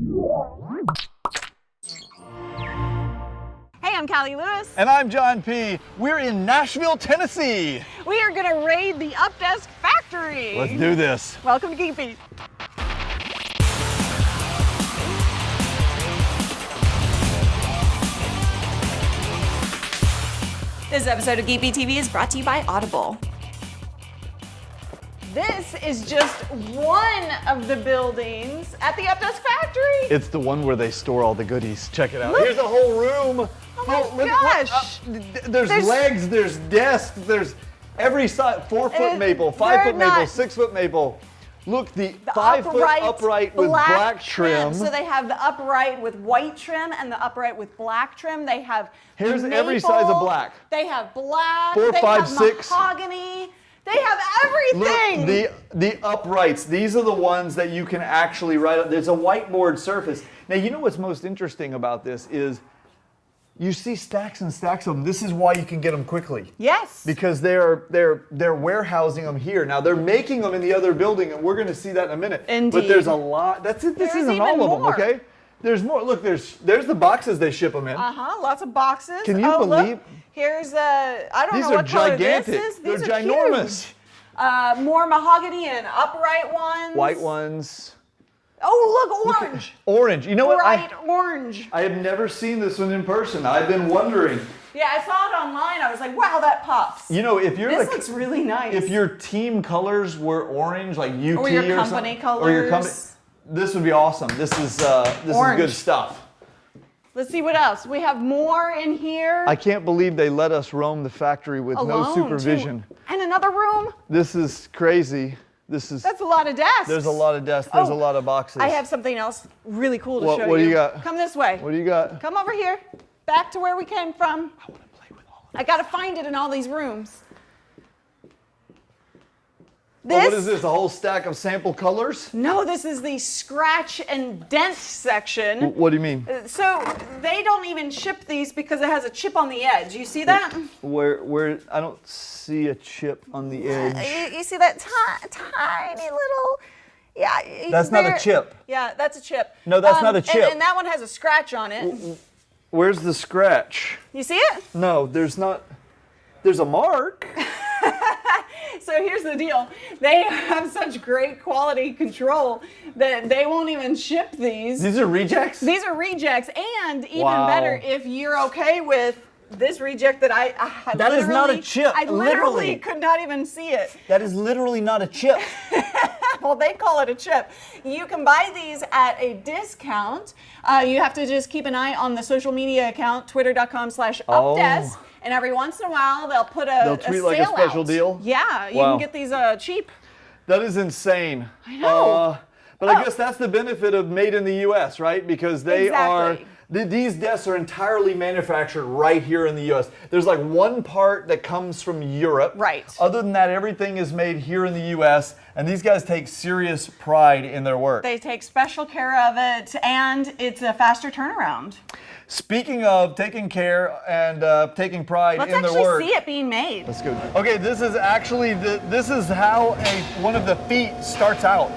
Hey, I'm Callie Lewis. And I'm John P. We're in Nashville, Tennessee. We are going to raid the UpDesk factory. Let's do this. Welcome to Geek Beat. This episode of Geek Beat TV is brought to you by Audible. This is just one of the buildings at the UpDesk factory. It's the one where they store all the goodies. Check it out. Look. Here's a whole room. Oh my gosh. There's legs, there's desks, there's every size. 4-foot maple, 5-foot maple, 6-foot maple. Look, the 5-foot upright with black trim. So they have the upright with white trim and the upright with black trim. They have Here's maple, every size of black. They have black. 4, they 5, have 6. mahogany. They have everything. Look, the uprights, these are the ones that you can actually write on. There's a whiteboard surface. Now, you know what's most interesting about this is you see stacks and stacks of them. This is why you can get them quickly. Yes. Because they're warehousing them here. Now, they're making them in the other building, and we're going to see that in a minute. Indeed. But there's a lot. That's it. This isn't all of them, okay? There's more. Look, there's the boxes they ship them in. Lots of boxes. Can you believe? Look, here's I don't These know are what color gigantic. this is. These They're are ginormous. Huge. More mahogany and upright ones. White ones. Oh, look, orange. Orange. You know what? Bright orange. I have never seen this one in person. I've been wondering. Yeah, I saw it online. I was like, wow, that pops. You know, if you're This looks really nice. If your team colors were orange, like UT or your or company something, colors. or your company, this would be awesome. This is good stuff. Let's see what else. We have more in here. I can't believe they let us roam the factory with no supervision. Too. And another room. This is crazy. That's a lot of desks. There's a lot of desks. There's a lot of boxes. I have something else really cool to show you. What do you got? Come this way. What do you got? Come over here. Back to where we came from. I want to play with all of them. I got to find it in all these rooms. What is this, a whole stack of sample colors? No, this is the scratch and dent section. What do you mean? So they don't even ship these because it has a chip on the edge. You see that? Where? I don't see a chip on the edge. You see that tiny little... Yeah. That's not a chip. Yeah, that's a chip. No, that's not a chip. And that one has a scratch on it. Where's the scratch? You see it? No, there's not. There's a mark. So here's the deal. They have such great quality control that they won't even ship these. These are rejects? These are rejects, and even better, if you're okay with this reject that I that is not a chip. I literally could not even see it. That is literally not a chip. Well, they call it a chip. You can buy these at a discount. You have to just keep an eye on the social media account, twitter.com/updesk. And every once in a while, they'll put a tweet sale like a special out. deal? Yeah, you can get these cheap. That is insane. I know. But I guess that's the benefit of made in the U.S., right? Because they are... These desks are entirely manufactured right here in the U.S. There's like one part that comes from Europe. Right. Other than that, everything is made here in the U.S., and these guys take serious pride in their work. They take special care of it, and it's a faster turnaround. Speaking of taking care and taking pride in their work. Let's actually see it being made. Let's go. Okay, this is actually, this is how one of the feet starts out.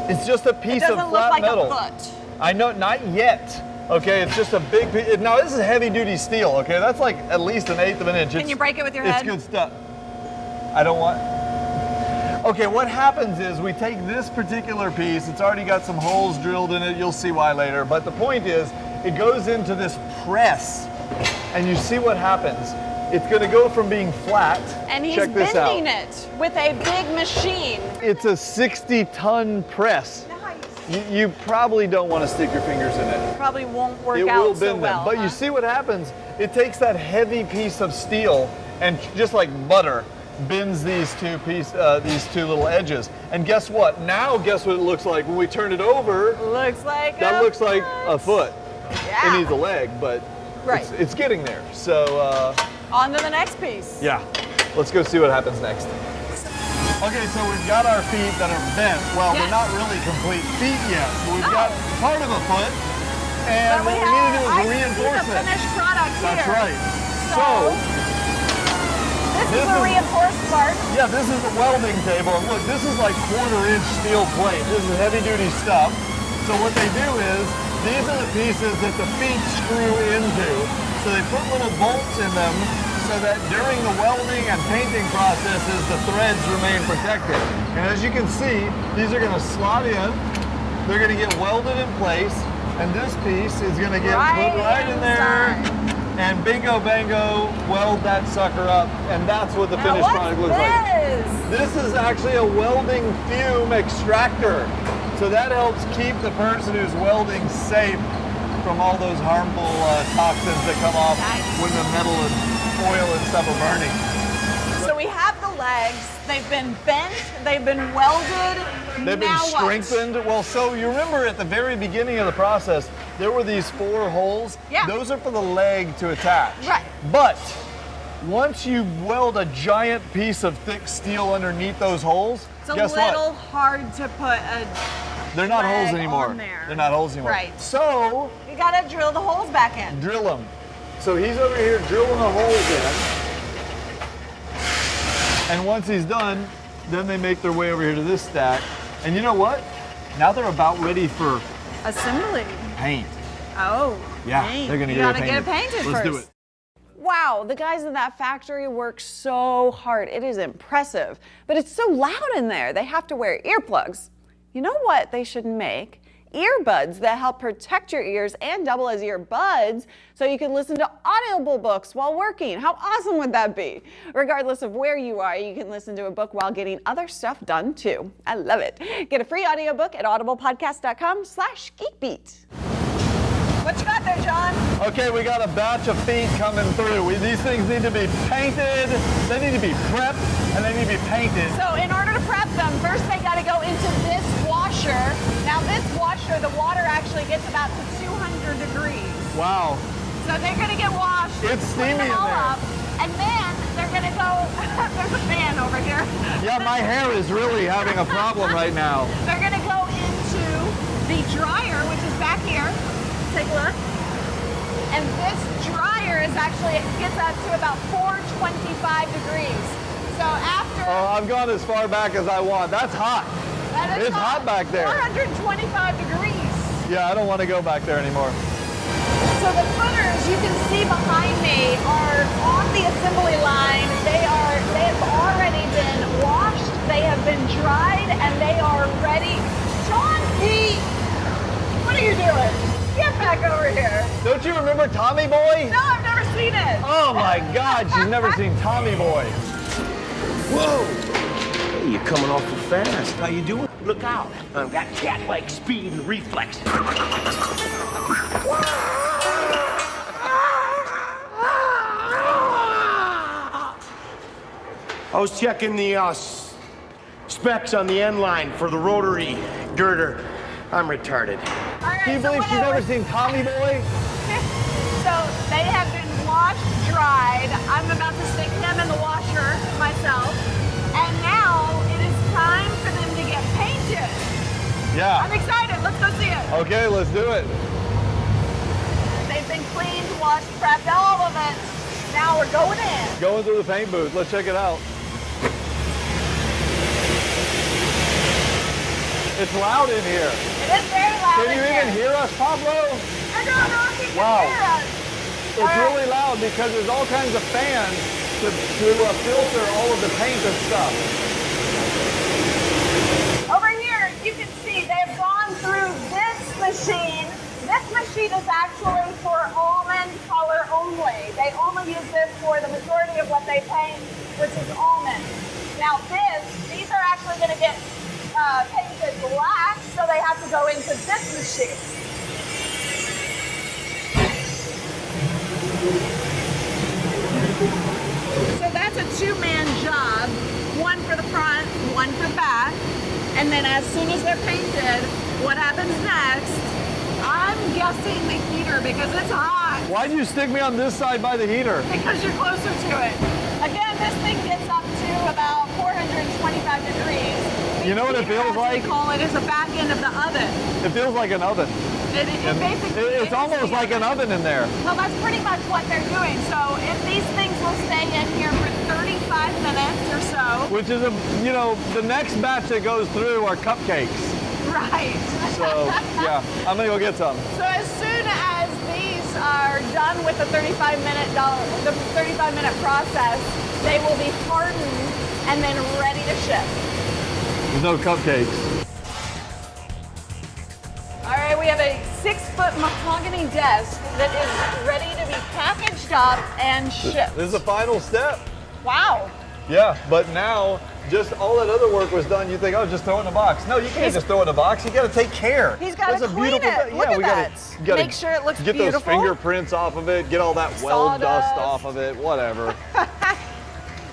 It's just a piece of flat metal. It doesn't look like a foot. I know, not yet. Okay, it's just a big piece. Now, this is heavy duty steel, okay? That's like at least 1/8 of an inch. Can you break it with your head? It's good stuff. I don't want... Okay, what happens is we take this particular piece, it's already got some holes drilled in it, you'll see why later, but the point is, it goes into this press, and you see what happens. It's gonna go from being flat, and he's check this bending it with a big machine. It's a 60-ton press. You probably don't want to stick your fingers in it. Probably won't work out so well. It will bend them. But you see what happens? It takes that heavy piece of steel and just like butter, bends these two little edges. And guess what? Now guess what it looks like when we turn it over? Looks like looks like a foot. Yeah. It needs a leg, but it's getting there. So on to the next piece. Yeah. Let's go see what happens next. Okay, so we've got our feet that are bent. Well, they're not really complete feet yet. But we've got part of a foot. And what we need to do is reinforce it. The finished product here. That's right. So this is the reinforced part. Yeah, this is the welding table. And look, this is like 1/4 inch steel plate. This is heavy duty stuff. So what they do is, these are the pieces that the feet screw into. So they put little bolts in them so that during the welding and painting processes, the threads remain protected. And as you can see, these are going to slot in. They're going to get welded in place. And this piece is going to get put right in there. And bingo bango, weld that sucker up. And that's what the finished product looks like. This is actually a welding fume extractor. So that helps keep the person who's welding safe from all those harmful toxins that come off when the metal and oil and stuff are burning. So we have the legs, they've been bent, they've been welded, they've been strengthened. Well, so you remember at the very beginning of the process, there were these 4 holes. Yeah. Those are for the leg to attach. Right. But once you weld a giant piece of thick steel underneath those holes, guess what? It's a little hard to put a They're not holes leg anymore. on there. They're not holes anymore. Right. So you gotta drill the holes back in. drill them. So he's over here drilling the holes in. And once he's done, then they make their way over here to this stack. And you know what? Now they're about ready for Assembly. paint. Oh, Yeah, paint. they're gonna you get gotta it painted. get it painted Let's first. do it. Wow, the guys in that factory work so hard. It is impressive. But it's so loud in there. They have to wear earplugs. You know what they should make? Earbuds that help protect your ears and double as earbuds so you can listen to audible books while working. How awesome would that be? Regardless of where you are, you can listen to a book while getting other stuff done too. I love it. Get a free audiobook at audiblepodcast.com/GeekBeat. What you got there, John? Okay, we got a batch of feet coming through. These things need to be painted, they need to be prepped, and they need to be painted. So in order to prep them, first they got to go into this washer. Now this washer, the water actually gets about to 200 degrees. Wow. So they're going to get washed. It's steamy clean them in all there. up, and then they're going to go, there's a fan over here. Yeah, my hair is really having a problem right now. They're going to go into the dryer, which is back here. Take a look. And this dryer is actually, it gets up to about 425 degrees. So after... Oh, I've gone as far back as I want. That's hot. that is It's hot back there. 425 degrees. Yeah, I don't want to go back there anymore. So the footers you can see behind me are on the assembly line. They have already been washed, they have been dried, and they are ready. John P., what are you doing? Get back over here. Don't you remember Tommy Boy? No, I've never seen it. Oh my God, she's never seen Tommy Boy. Whoa! Hey, you're coming awful fast. How you doing? Look out. I've got cat-like speed and reflex. I was checking the specs on the end line for the rotary girder. I'm retarded. All right, Can you so believe she's never seen Tommy Boy? So they have been washed, dried. I'm about to stick them in the washer myself. And now it is time for them to get painted. Yeah. I'm excited. Let's go see it. Okay, let's do it. They've been cleaned, washed, prepped, all of it. Now we're going in. Going through the paint booth. Let's check it out. It's loud in here. It is very loud. Can you even hear us, Pablo? I don't know if you can Wow. hear us. It's really loud because there's all kinds of fans to filter all of the paint and stuff. Over here, you can see they've gone through this machine. This machine is actually for almond color only. They only use this for the majority of what they paint, which is almond. Now these are actually going to get painted black, so they have to go into this machine. So that's a two-man job, one for the front, one for the back. And then as soon as they're painted, what happens next? I'm guessing the heater because it's hot. Why'd you stick me on this side by the heater? Because you're closer to it. Again, this thing gets up to about 425 degrees. You know what it feels like? We call it is the back end of the oven. It feels like an oven. It basically It's almost like an oven in there. Well, that's pretty much what they're doing. So if these things will stay in here for 35 minutes or so. Which is the next batch that goes through are cupcakes. Right. So So yeah, I'm gonna go get some. So as soon as these are done with the 35-minute process, they will be hardened and then ready to ship. There's no cupcakes. All right, we have a 6-foot mahogany desk that is ready to be packaged up and shipped. This is the final step. Wow. Yeah, but now just all that other work was done. You think, oh, just throw it in a box. No, you can't just throw it in a box. You got to take care. He's got to clean it. Yeah, Look at we that. gotta Make sure it looks get beautiful. those fingerprints off of it. Get all that weld dust off of it. Whatever.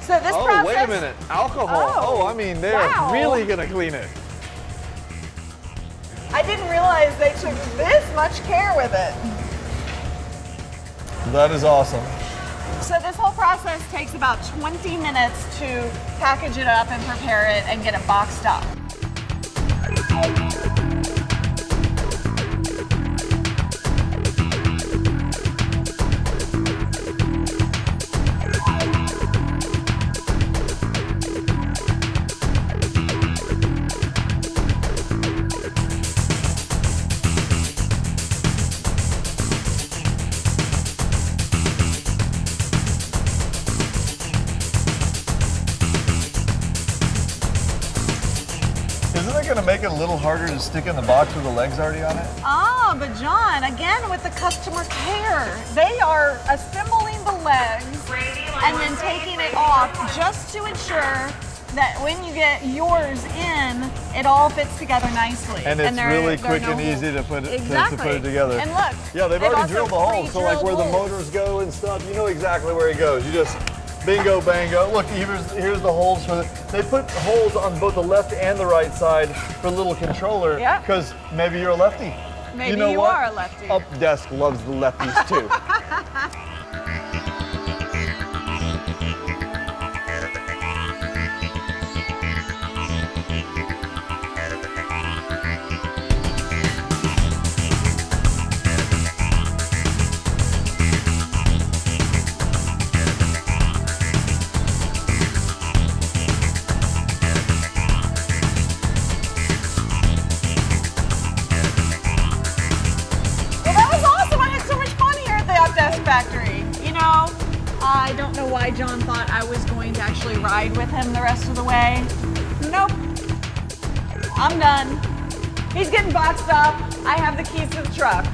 So this process. Oh, wait a minute. Alcohol. Oh, I mean, they're really gonna clean it. I didn't realize they took this much care with it. That is awesome. So this whole process takes about 20 minutes to package it up and prepare it and get it boxed up. Gonna make it a little harder to stick in the box with the legs already on it? Ah, but John, again with the customer care, they are assembling the legs and then taking it off just to ensure that when you get yours in, it all fits together nicely. And it's really quick and easy to put it together. And look, yeah, they've already drilled the holes, so like where the motors go and stuff, you know exactly where it goes. You just bingo, bango. Look, here's the holes for they put holes on both the left and the right side for the little controller. Yeah. Because maybe you're a lefty. Maybe you know what? Are a lefty. UpDesk loves the lefties too. Factory. You know, I don't know why John thought I was going to actually ride with him the rest of the way. Nope. I'm done. He's getting boxed up. I have the keys to the truck.